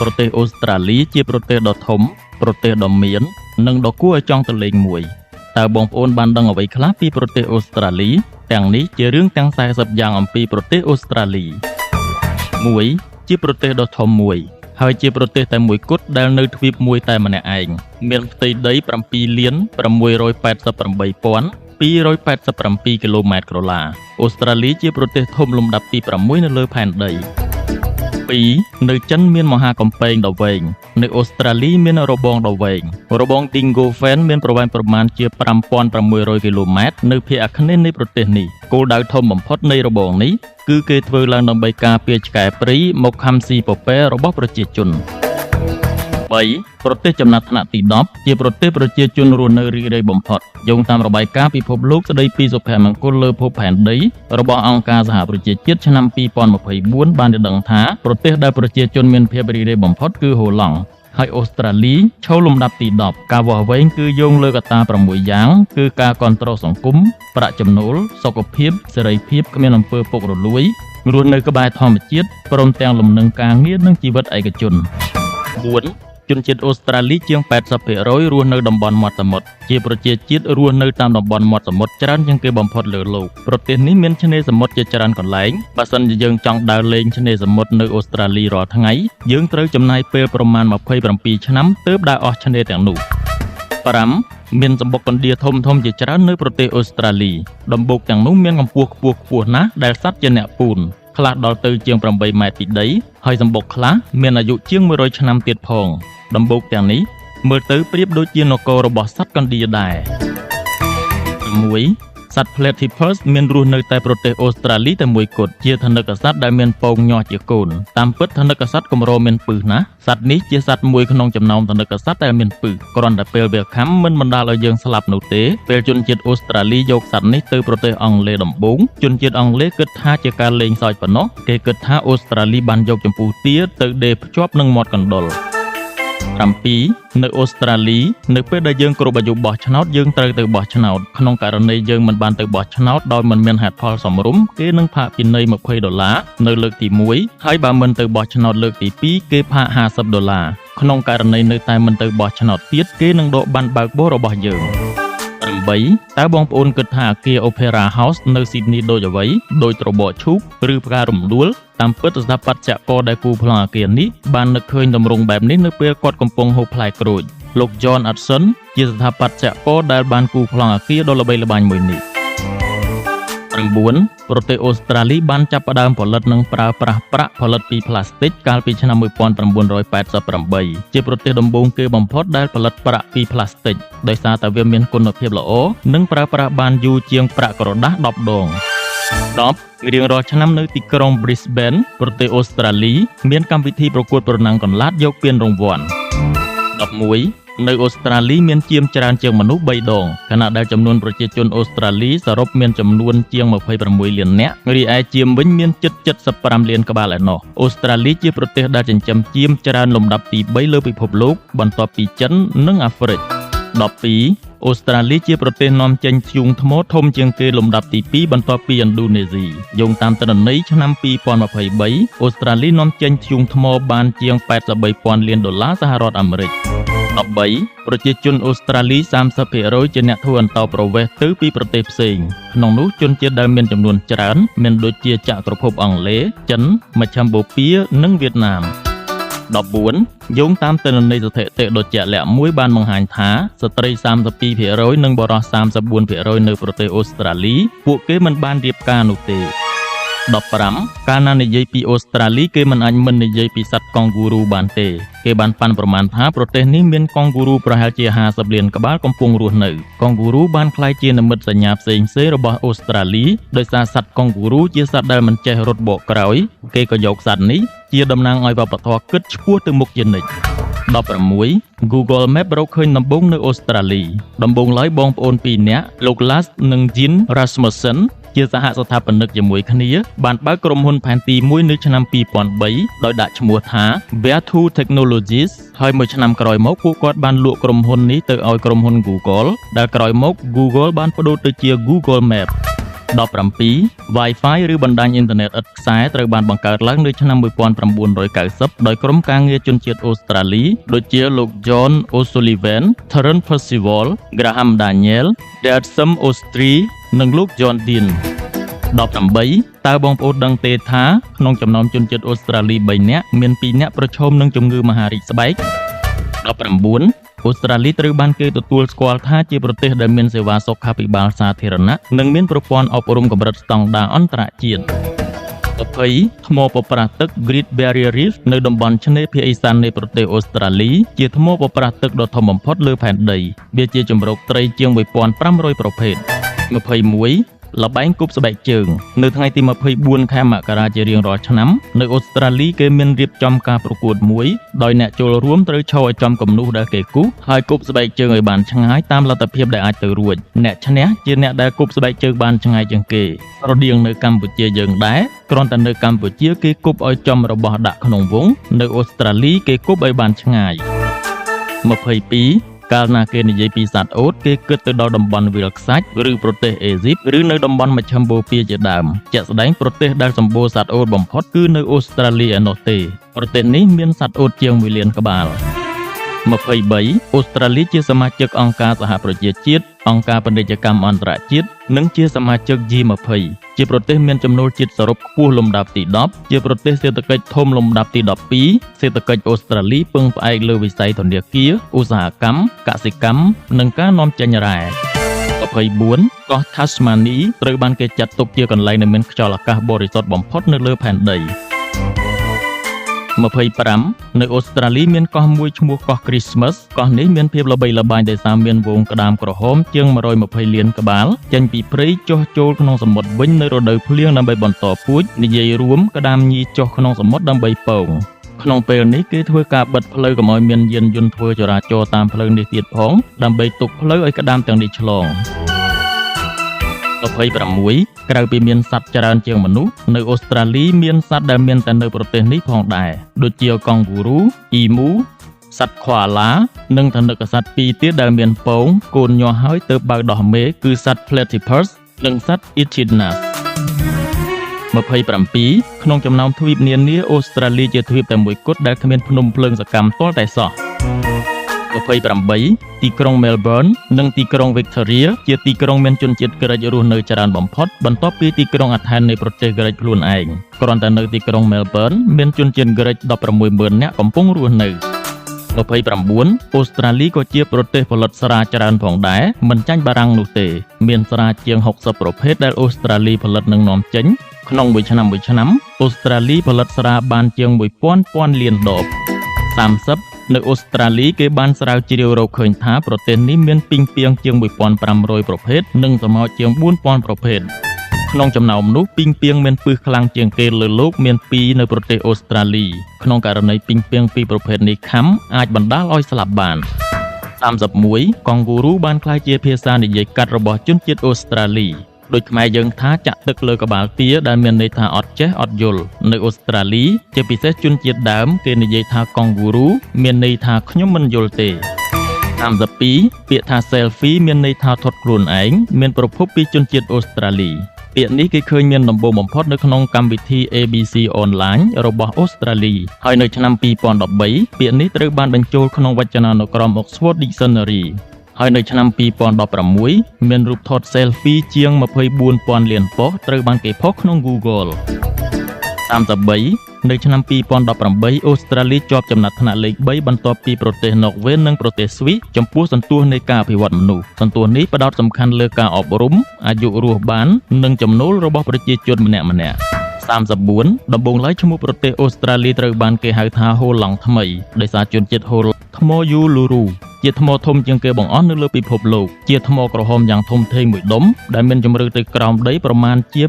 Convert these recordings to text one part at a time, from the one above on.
ប្រទេសអូស្ត្រាលីជាប្រទេសដ៏ធំប្រទេសដ៏មាននិងដ៏គួរឲ្យចង់ទៅលេងមួយតើបងប្អូនបានដឹងអ្វីខ្លះពីប្រទេសអូស្ត្រាលីទាំងនេះជារឿងទាំង40យ៉ាងអំពីប្រទេសអូស្ត្រាលី1ជាប្រទេសដ៏ធំមួយហើយជាប្រទេសតែមួយគត់ដែលនៅទ្វីបមួយតែម្នាក់ឯងមានផ្ទៃដី7,688,287 គីឡូម៉ែត្រក្រឡាអូស្ត្រាលីជាប្រទេសធំលំដាប់ទី6នៅលើផែនដី2នៅចិនមានមហាកំពែងដ៏វែងនៅអូស្ត្រាលីមានរបងដ៏វែងរបង Dingo Fen មានប្រវែងប្រមាណជា 5,600 គីឡូម៉ែត្រនៅភាគអាគ្នេយ៍នៃប្រទេសនេះគោលដៅធំបំផុតនៃរបងនេះគឺគេធ្វើឡើងដើម្បីការពារឆ្កែព្រៃមកខំស៊ីពពែរបស់ប្រជាជន3ប្រទេសចំណាត់ថ្នាក់ទី10ជាប្រទេសប្រជាជនរស់នៅរីករាយបំផុតយោងតាមរបាយការណ៍ពិភពលោកស្តីពីសុភមង្គលលើភពផែនដីរបស់អង្គការសហប្រជាជាតិឆ្នាំ2024បានដឹងថាប្រទេសដែលប្រជាជនមានភាពរីករាយបំផុតគឺហូឡង់ហើយអូស្ត្រាលីឈរលំដាប់ទី10ការវាស់វែងគឺយោងលើកត្តា6យ៉ាងគឺការគ្រប់គ្រងសង្គមប្រាក់ចំណូលសុខភាពសេរីភាពគ្មានអំពើពុករលួយរស់នៅក្បែរធម្មជាតិព្រមទាំងលំនឹងការងារនិងជីវិតឯកជន4ជនជាតិអូស្ត្រាលីជាង 80% រស់នៅតំបន់មាត់សមុទ្រជាប្រជាជាតិរស់នៅតាមតំបន់មាត់សមុទ្រច្រើនជាងគេបំផុតលើលោកប្រទេសនេះមានឆ្នេរសមុទ្រជាច្រើនកន្លែងបើសិនជាយើងចង់ដើរលេងឆ្នេរសមុទ្រនៅអូស្ត្រាលីរាល់ថ្ងៃយើងត្រូវចំណាយពេលប្រមាណ27ឆ្នាំទើបដើរអស់ឆ្នេរទាំងនោះ5មានសម្បុកកណ្ដៀរធំៗជាច្រើននៅប្រទេសអូស្ត្រាលីដំបូកទាំងនោះមានកម្ពស់ខ្ពស់ណាស់ដែលសត្វជាអ្នកពូនខ្លះដល់ទៅជាង8ម៉ែត្រពីដីហើយសម្បុកខ្លះមានអាយុជាង100ឆ្នាំទៀតផងដំបូកទាំងនេះមើលទៅប្រៀបដូចជានគររបស់សត្វកណ្ដៀរដែរ6សត្វ Platypus មានរស់នៅតែប្រទេសអូស្ត្រាលីតែមួយគត់ជាថនិកសត្វដែលមានពងញាស់ជាកូនតាមពិតថនិកសត្វកម្រមានពឹសណាស់សត្វនេះជាសត្វមួយក្នុងចំណោមថនិកសត្វដែលមានពឹសគ្រាន់តែពេលវាខាំមិនបណ្ដាលឲ្យយើងស្លាប់នោះទេពេលជនជាតិអូស្ត្រាលីយកសត្វនេះទៅប្រទេសអង់គ្លេសដំបូងជនជាតិអង់គ្លេសគិតថាជាការលេងសើចប៉ុណ្ណោះគេគិតថាអូស្ត្រាលីបានយកចម្ពោះទាទៅដេរភ្ជាប់នឹងមាត់កណ្ដុរ7នៅអូស្ត្រាលីនៅពេលដែលយើងគ្រប់អាយុបោះឆ្នោតយើងត្រូវទៅបោះឆ្នោតក្នុងករណីយើងមិនបានទៅបោះឆ្នោតដោយមិនមានហេតុផលសមរម្យគេនឹងផាកពិន័យ$20នៅលើកទី1ហើយបើមិនទៅបោះឆ្នោតលើកទី2គេផាក$50ក្នុងករណីនៅតែមិនទៅបោះឆ្នោតទៀតគេនឹងដកប័ណ្ណបើកបររបស់យើង8តើបងប្អូនគិតថាអគារ Opera House នៅ Sydney ដូចអ្វីដូចត្របកឈូកឬផ្ការរំដួលតាមពិតស្ថាបត្យករដែលគូរប្លង់អគារនេះបាននឹកឃើញទម្រង់បែបនេះនៅពេលគាត់កំពុងហូបផ្លែក្រូចលោក John Hudson ជាស្ថាបត្យករដែលបានគូរប្លង់អគារដ៏ល្បីល្បាញមួយនេះ9ប្រទេសអូស្ត្រាលីបានចាប់ផ្ដើមផលិតនិងប្រើប្រាស់ប្រាក់ផលិតពីផ្លាស្ទិកកាលពីឆ្នាំ1988ជាប្រទេសដំបូងគេបំផុតដែលផលិតប្រាក់ពីផ្លាស្ទិកដោយសារតែវាមានគុណភាពល្អនិងប្រើប្រាស់បានយូរជាងប្រាក់ក្រដាស10ដង10រៀងរាល់ឆ្នាំនៅទីក្រុង Brisbane ប្រទេសអូស្ត្រាលីមានកម្មវិធីប្រកួតប្រណាំងកន្លាតយកពានរង្វាន់11នៅអូស្ត្រាលីមានជាមច្រើនជាងមនុស្ស3ដងខណៈដែលចំនួនប្រជាជនអូស្ត្រាលីសរុបមានចំនួនជាង26លាននាក់រីឯជាមវិញមានជិត75លានក្បាលឯណោះអូស្ត្រាលីជាប្រទេសដែលចិញ្ចឹមជាមច្រើនលំដាប់ទី3លើពិភពលោកបន្ទាប់ពីចិននិងអាហ្វ្រិក12អូស្ត្រាលីជាប្រទេសនាំចេញធ្យូងថ្មធំជាងគេលំដាប់ទី2បន្ទាប់ពីឥណ្ឌូនេស៊ីយោងតាមទិន្នន័យឆ្នាំ2023អូស្ត្រាលីនាំចេញធ្យូងថ្មបានជាង$83,000 លានសហរដ្ឋអាមេរិក13ប្រជាជនអូស្ត្រាលី 30% ជាអ្នកធ្វើអន្តោប្រវេសន៍ទៅពីប្រទេសផ្សេងក្នុងនោះជនជាតិដែលមានចំនួនច្រើនមានដូចជាចក្រភពអង់គ្លេសចិនមជ្ឈិមបូព៌ានិងវៀតណាម14យោងតាមទិន្នន័យស្ថិតិដ៏ជាក់លាក់មួយបានបង្ហាញថាស្ត្រី 32% និងបុរស 34% នៅប្រទេសអូស្ត្រាលីពួកគេមិនបានរៀបការនោះទេ15កាលណានិយាយពីអូស្ត្រាលីគេមិនអាចមិននិយាយពីសត្វកង់ហ្គូរូបានទេគេបានប៉ាន់ប្រមាណថាប្រទេសនេះមានកង់ហ្គូរូប្រហែលជា50លានក្បាលកំពុងរស់នៅកង់ហ្គូរូបានក្លាយជានិមិត្តសញ្ញាផ្សេងៗរបស់អូស្ត្រាលីដោយសារសត្វកង់ហ្គូរូជាសត្វដែលមិនចេះរត់បកក្រោយគេក៏យកសត្វនេះជាតំណាងឲ្យវប្បធម៌គិតឆ្ពោះទៅមុខជានិច្ច16 Google Map រកឃើញដំបូងនៅអូស្ត្រាលីដំបូងឡើយបងប្អូន2នាក់លោក Lars និង Jean Rasmussenជាសហស្ថាបនិកជាមួយគ្នាបានបើកក្រុមហ៊ុនផែនទីមួយនៅឆ្នាំ2003ដោយដាក់ឈ្មោះថា Vertu Technologies ហើយមួយឆ្នាំក្រោយមកពួកគាត់បានលក់ក្រុមហ៊ុននេះទៅឲ្យក្រុមហ៊ុន Google ដែលក្រោយមក Google បានប្ដូរទៅជា Google Map 17 Wi-Fi ឬបណ្ដាញអ៊ីនធឺណិតឥតខ្សែត្រូវបានបង្កើតឡើងនៅឆ្នាំ 1990 ដោយក្រុមការងារជនជាតិអូស្ត្រាលីដូចជាលោក John O'Sullivan, Terence Percival, Graham Daniel, Dadsum Ostry និងលោក John Dean 18 តើបងប្អូនដឹងទេថាក្នុងចំណោមជនជាតិអូស្ត្រាលី3នាក់មាន2នាក់ប្រឈមនឹងជំងឺមហារីកស្បែក 19 អូស្ត្រាលីត្រូវបានគេទទួលស្គាល់ថាជាប្រទេសដែលមានសេវាសុខាភិបាលសាធារណៈនិងមានប្រព័ន្ធអប់រំកម្រិតស្តង់ដារអន្តរជាតិ 20 ថ្មប៉ប្រះទឹក Great Barrier Reef នៅតំបន់ឆ្នេរភាគឦសាននៃប្រទេសអូស្ត្រាលីជាថ្មប៉ប្រះទឹកដ៏ធំបំផុតលើផែនដីវាជាជម្រកត្រីជាង 1500 ប្រភេទ 21ល្បែងគប់ស្បែកជើងនៅថ្ងៃទី 24 ខែមករាជារៀងរាល់ឆ្នាំនៅអូស្ត្រាលីគេមានរៀបចំការប្រកួតមួយដោយអ្នកចូលរួមត្រូវឈរឲ្យចំគំនូសដែលគេគូសហើយគប់ស្បែកជើងឲ្យបានឆ្ងាយតាមលទ្ធភាពដែលអាចទៅរួចអ្នកឈ្នះជាអ្នកដែលគប់ស្បែកជើងបានឆ្ងាយជាងគេស្រដៀងនៅកម្ពុជាយើងដែរគ្រាន់តែនៅកម្ពុជាគេគប់ឲ្យចំរបស់ដាក់ក្នុងវង់នៅអូស្ត្រាលីគេគប់ឲ្យបានឆ្ងាយ 22កាលណាគេនិយាយពីសត្វអូតគេគិតទៅដល់តំបន់វាលខ្សាច់ឬប្រទេសអេស៊ីបឬនៅតំបន់មជ្ឈមបូព៌ាជាដើមជាក់ស្ដែងប្រទេសដែលសម្បូរសត្វអូតបំផុតគឺនៅអូស្ត្រាលីឯណោះទេប្រទេសនេះមានសត្វអូតជាង 1 លានក្បាល 23អូស្ត្រាលីជាសមាជិកអង្គការសហប្រជាជាតិអង្គការពាណិជ្ជកម្មអន្តរជាតិនិងជាសមាជិក G20 ជាប្រទេសមានចំណូលជាតិសរុបខ្ពស់លំដាប់ទី 10 ជាប្រទេសសេដ្ឋកិច្ចធំលំដាប់ទី 12 សេដ្ឋកិច្ចអូស្ត្រាលីពឹងផ្អែកលើវិស័យធនាគារឧស្សាហកម្មកសិកម្មនិងការនាំចេញរ៉ែ 24កោះ Tasmania ត្រូវបានគេចាត់ទុកជាកន្លែងដែលមានខ្យល់អាកាសបរិសុទ្ធបំផុតនៅលើផែនដី 25នៅអូស្ត្រាលីមានកោះមួយឈ្មោះកោះ Christmas កោះនេះមានភាពល្បីល្បាញដោយសារមានហ្វូងក្តាមក្រហមជាង 120 លានក្បាលចេញពីព្រៃចុះចូលក្នុងសមុទ្រវិញនៅរដូវភ្លៀងដើម្បីបន្តពូជនិយាយរួមក្តាមញីចុះក្នុងសមុទ្រដើម្បីពងក្នុងពេលនេះគេធ្វើការបិទផ្លូវកុំឲ្យមានយានយន្តធ្វើចរាចរណ៍តាមផ្លូវនេះទៀតផងដើម្បីទុកផ្លូវឲ្យក្តាមទាំងនេះឆ្លង 26ក្រៅពីមានសត្វច្រើនជាងមនុស្សនៅអូស្ត្រាលីមានសត្វដែលមានតែនៅប្រទេសនេះផងដែរដូចជាកង់ហ្គូរូ អ៊ីមូ សត្វខ្វាឡា និងថនិកសត្វពីរទៀតដែលមានពងកូនញាស់ហើយទើបបើកដោះមេគឺសត្វ Platypus និងសត្វ Echidnas 27ក្នុងចំណោមទ្វីបនានាអូស្ត្រាលីជាទ្វីបតែមួយគត់ដែលគ្មានភ្នំភ្លើងសកម្មទាល់តែសោះ 28ទីក្រុង Melbourne និងទីក្រុង Victoria ជាទីក្រុងមានជនជាតិក្រិចរស់នៅច្រើនបំផុតបន្ទាប់ពីទីក្រុង Athens នៃប្រទេសក្រិចខ្លួនឯងគ្រាន់តែនៅទីក្រុង Melbourne មានជនជាតិក្រិច 16,000 នាក់កំពុងរស់នៅ 29អូស្ត្រាលីក៏ជាប្រទេសផលិតស្រាច្រើនផងដែរមិនចាញ់បារាំងនោះទេមានស្រាជាង 60 ប្រភេទដែលអូស្ត្រាលីផលិតនិងនាំចេញក្នុងមួយឆ្នាំអូស្ត្រាលីផលិតស្រាបានជាង 1,000 លានដប 30នៅអូស្ត្រាលីគេបានស្រាវជ្រាវរកឃើញថាប្រទេសនេះមានពីងពាងជាង 1,500 ប្រភេទនិងស្រមោចជាង 4,000 ប្រភេទក្នុងចំណោមនោះពីងពាងមានពឹសខ្លាំងជាងគេលើលោកមាន2នៅប្រទេសអូស្ត្រាលីក្នុងករណីពីងពាងពីរប្រភេទនេះខាំអាចបណ្ដាលឲ្យស្លាប់បាន 31កង់ហ្គូរូបានក្លាយជាភាសានិយាយកាត់របស់ជនជាតិអូស្ត្រាលីដូចខ្មែរយើងថាចាក់ទឹកលើក្បាលទាដែលមានន័យថាអត់ចេះអត់យល់នៅអូស្ត្រាលីជាពិសេសជនជាតិដើមគេនិយាយថាកង់ហ្គូរូមានន័យថាខ្ញុំមិនយល់ទេ 32ពាក្យថា selfie មានន័យថាថតខ្លួនឯងមានប្រភពពីជនជាតិអូស្ត្រាលីពាក្យនេះគេឃើញមានដំបូងបំផុតនៅក្នុងកម្មវិធី ABC Online របស់អូស្ត្រាលីហើយនៅឆ្នាំ 2013ពាក្យនេះត្រូវបានបញ្ចូលក្នុងវចនានុក្រម Oxford Dictionary ហើយនៅឆ្នាំ 2016 មានរូបថត selfie ជាង 24,000 លានប៉ុស្តិ៍ត្រូវបានគេផុសក្នុង Google 33នៅឆ្នាំ 2018 អូស្ត្រាលីជាប់ចំណាត់ថ្នាក់លេខ 3 បន្ទាប់ពីប្រទេសណ័រវេសនិងប្រទេសស្វីសចំពោះសន្ទុះនៃការអភិវឌ្ឍមនុស្សសន្ទុះនេះផ្ដោតសំខាន់លើការអប់រំអាយុរស់បាននិងចំណូលរបស់ប្រជាជនម្នាក់ៗ 34ដំបូងឡើយឈ្មោះប្រទេសអូស្ត្រាលីត្រូវបានគេហៅថាហូឡង់ថ្មីដោយសារជនជាតិហូឡង់ថ្មយូលូរូជាថ្មធំជាងគេបង្អស់នៅលើពិភពលោកជាថ្មក្រហមយ៉ាងធំធេងមួយដុំដែលមានជម្រៅទៅក្រោមដីប្រមាណជា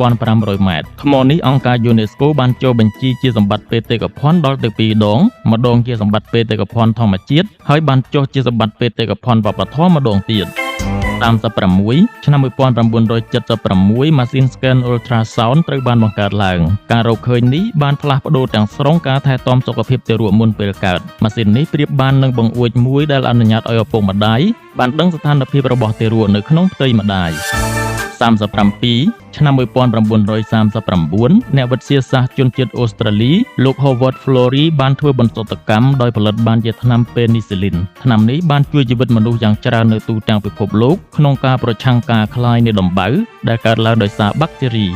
2,500 ម៉ែត្រថ្មនេះអង្គការ UNESCO បានចូលបញ្ជីជាសម្បត្តិបេតិកភណ្ឌដល់ទៅ2ដងម្ដងជាសម្បត្តិបេតិកភណ្ឌធម្មជាតិហើយបានចុះជាសម្បត្តិបេតិកភណ្ឌវប្បធម៌ម្ដងទៀត 36ឆ្នាំ 1976 ម៉ាស៊ីន Scan Ultrasound ត្រូវបានបង្កើតឡើងការរកឃើញនេះបានផ្លាស់ប្ដូរទាំងស្រុងការថែទាំសុខភាពទារកមុនពេលកើតម៉ាស៊ីននេះប្រៀបបាននឹងបង្អួចមួយដែលអនុញ្ញាតឲ្យឪពុកម្ដាយបានដឹងស្ថានភាពរបស់ទារកនៅក្នុងផ្ទៃម្ដាយ 37 ឆ្នាំ 1939 អ្នកវិទ្យាសាស្ត្រជនជាតិអូស្ត្រាលីលោក Howard Florey បានធ្វើបន្សុទ្ធកម្មដោយផលិតបានជាថ្នាំ Penicillin ថ្នាំនេះបានជួយជីវិតមនុស្សយ៉ាងច្រើននៅទូទាំងពិភពលោកក្នុងការប្រឆាំងការក្លាយនៃដំបៅដែលកើតឡើងដោយសារបាក់តេរី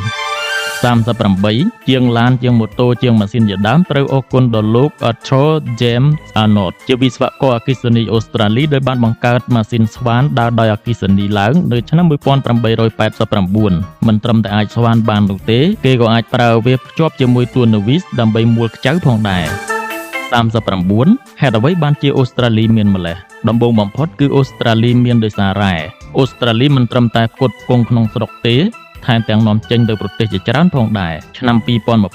38 ជាងឡានជាងម៉ូតូជាងម៉ាស៊ីនជាដើមត្រូវអរគុណដល់លោក Arthur James Arnold ជាវិស្វករអគ្គិសនីអូស្ត្រាលីដែលបានបង្កើតម៉ាស៊ីនស្វានដើរដោយអគ្គិសនីឡើងនៅឆ្នាំ 1889 មិនត្រឹមតែអាចស្វានបាននោះទេគេក៏អាចប្រើវាភ្ជាប់ជាមួយទួនាវីសដើម្បីមួលខ្ចៅផងដែរ 39 ហេតុអ្វីបានជាអូស្ត្រាលីមានម្លេះដំបូងបំផុតគឺអូស្ត្រាលីមានដោយសាររ៉ែអូស្ត្រាលីមិនត្រឹមតែផ្គត់ផ្គង់ក្នុងស្រុកទេថែមទាំងនាំចេញទៅប្រទេសជាច្រើនផងដែរឆ្នាំ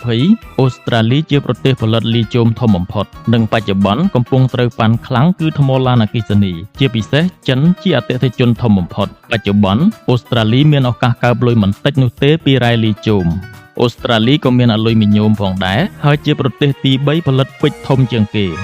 2020 អូស្ត្រាលីជាប្រទេសផលិតលីជូមធំបំផុតនិងបច្ចុប្បន្នកំពុងត្រូវប៉ាន់ខ្លាំងគឺថ្មឡានអគ្គិសនីជាពិសេសចិនជាអតិថិជនធំបំផុតបច្ចុប្បន្នអូស្ត្រាលីមានឱកាសកើបលុយមិនតិចនោះទេពីរ៉ែលីជូមអូស្ត្រាលីក៏មានអាលុយមីញ៉ូមផងដែរហើយជាប្រទេសទី3ផលិតពេជ្រធំជាងគេ 40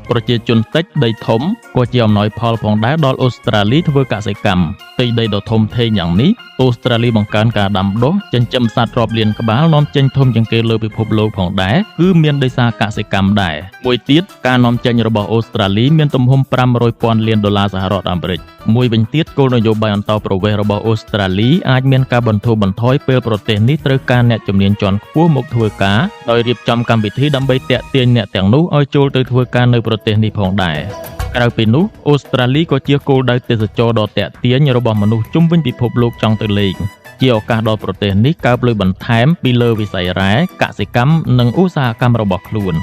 ប្រជាជនតិចដីធំក៏ជាអំណោយផលផងដែរដល់អូស្ត្រាលីធ្វើកសិកម្មផ្ទៃដីដ៏ធំធេងយ៉ាងនេះអូស្ត្រាលីបង្កើនការដាំដុះចិញ្ចឹមសត្វរាប់លានក្បាលនាំចេញធំជាងគេលើពិភពលោកផងដែរគឺមានដោយសារកសិកម្មដែរមួយទៀតការនាំចេញរបស់អូស្ត្រាលីមានទំហំ $500,000 លានសហរដ្ឋអាមេរិកមួយវិញទៀតគោលនយោបាយអន្តោប្រវេសន៍របស់អូស្ត្រាលីអាចមានការបន្ធូរបន្ថយពេលប្រទេសនេះត្រូវការអ្នកជំនាញជាន់ខ្ពស់មកធ្វើការដោយរៀបចំកម្មវិធីដើម្បីទាក់ទាញអ្នកទាំងនោះឲ្យចូលទៅធ្វើការនៅប្រទេសនេះផងដែរក្រៅពីនោះអូស្ត្រាលីក៏ជាគោលដៅទេសចរណ៍ដ៏ទាក់ទាញរបស់មនុស្សជុំវិញពិភពលោកចង់ទៅលេងជាឱកាសដល់ប្រទេសនេះកើបលុយបន្ថែមពីលើវិស័យរ៉ែកសិកម្មនិងឧស្សាហកម្មរបស់ខ្លួន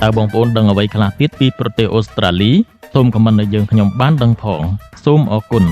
តើបងប្អូនដឹងអ្វីខ្លះទៀតពីប្រទេសអូស្ត្រាលីសូមខមមិនឲ្យយើងខ្ញុំបានដឹងផងសូមអរគុណ